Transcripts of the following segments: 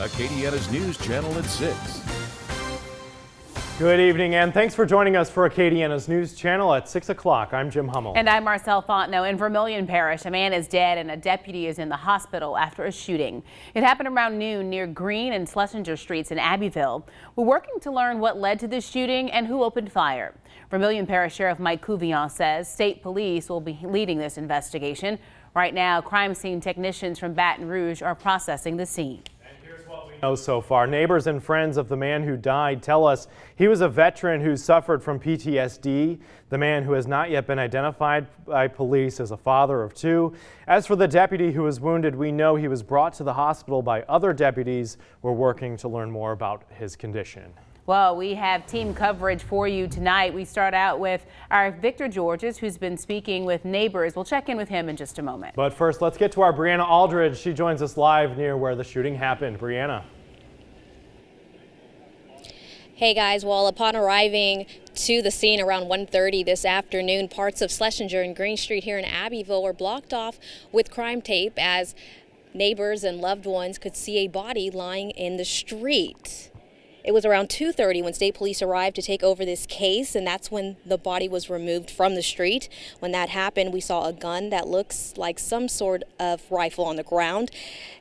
Acadiana's News Channel at 6. Good evening, and thanks for joining us for Acadiana's News Channel at 6 o'clock. I'm Jim Hummel. And I'm Marcel Fontenot. In Vermilion Parish, a man is dead and a deputy is in the hospital after a shooting. It happened around noon near Green and Schlesinger Streets in Abbeville. We're working to learn what led to this shooting and who opened fire. Vermilion Parish Sheriff Mike Couvion says state police will be leading this investigation. Right now, crime scene technicians from Baton Rouge are processing the scene. So far, neighbors and friends of the man who died tell us he was a veteran who suffered from PTSD. The man, who has not yet been identified by police, is a father of two. As for the deputy who was wounded, we know he was brought to the hospital by other deputies. We're working to learn more about his condition. Well, we have team coverage for you tonight. We start out with our Victor Georges, who's been speaking with neighbors. We'll check in with him in just a moment. But first, let's get to our Brianna Aldridge. She joins us live near where the shooting happened. Brianna. Hey guys, well, upon arriving to the scene around 1:30 this afternoon, parts of Schlesinger and Green Street here in Abbeville were blocked off with crime tape as neighbors and loved ones could see a body lying in the street. It was around 2:30 when state police arrived to take over this case, and that's when the body was removed from the street. When that happened, we saw a gun that looks like some sort of rifle on the ground.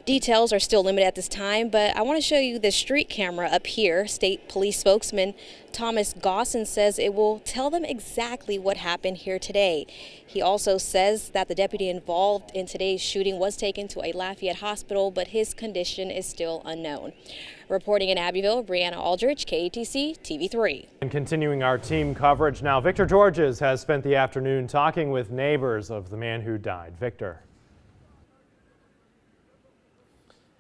Details are still limited at this time, but I want to show you the street camera up here. State police spokesman Thomas Gosson says it will tell them exactly what happened here today. He also says that the deputy involved in today's shooting was taken to a Lafayette hospital, but his condition is still unknown. Reporting in Abbeville, Brianna Aldridge, KATC TV3. And continuing our team coverage now, Victor Georges has spent the afternoon talking with neighbors of the man who died. Victor.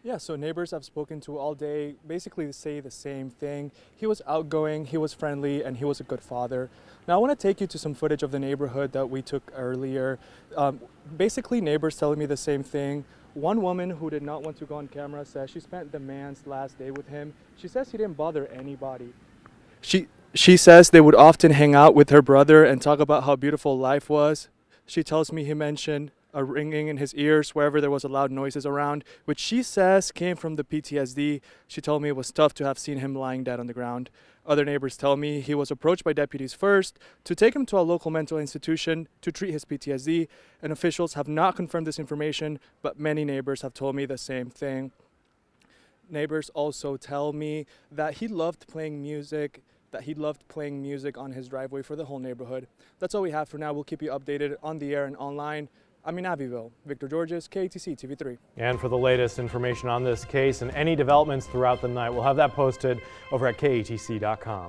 Yeah, so neighbors I've spoken to all day basically say the same thing. He was outgoing, he was friendly, and he was a good father. Now I want to take you to some footage of the neighborhood that we took earlier. Basically neighbors telling me the same thing. One woman who did not want to go on camera says she spent the man's last day with him. She says he didn't bother anybody. She says they would often hang out with her brother and talk about how beautiful life was. She tells me he mentioned a ringing in his ears wherever there was a loud noises around, which she says came from the PTSD. She told me it was tough to have seen him lying dead on the ground. Other neighbors tell me he was approached by deputies first to take him to a local mental institution to treat his PTSD, and officials have not confirmed this information, but many neighbors have told me the same thing. Neighbors also tell me that he loved playing music on his driveway for the whole neighborhood. That's all we have for now. We'll keep you updated on the air and online. I'm in Abbeville. Victor Georges, KATC TV3. And for the latest information on this case and any developments throughout the night, we'll have that posted over at KATC.com.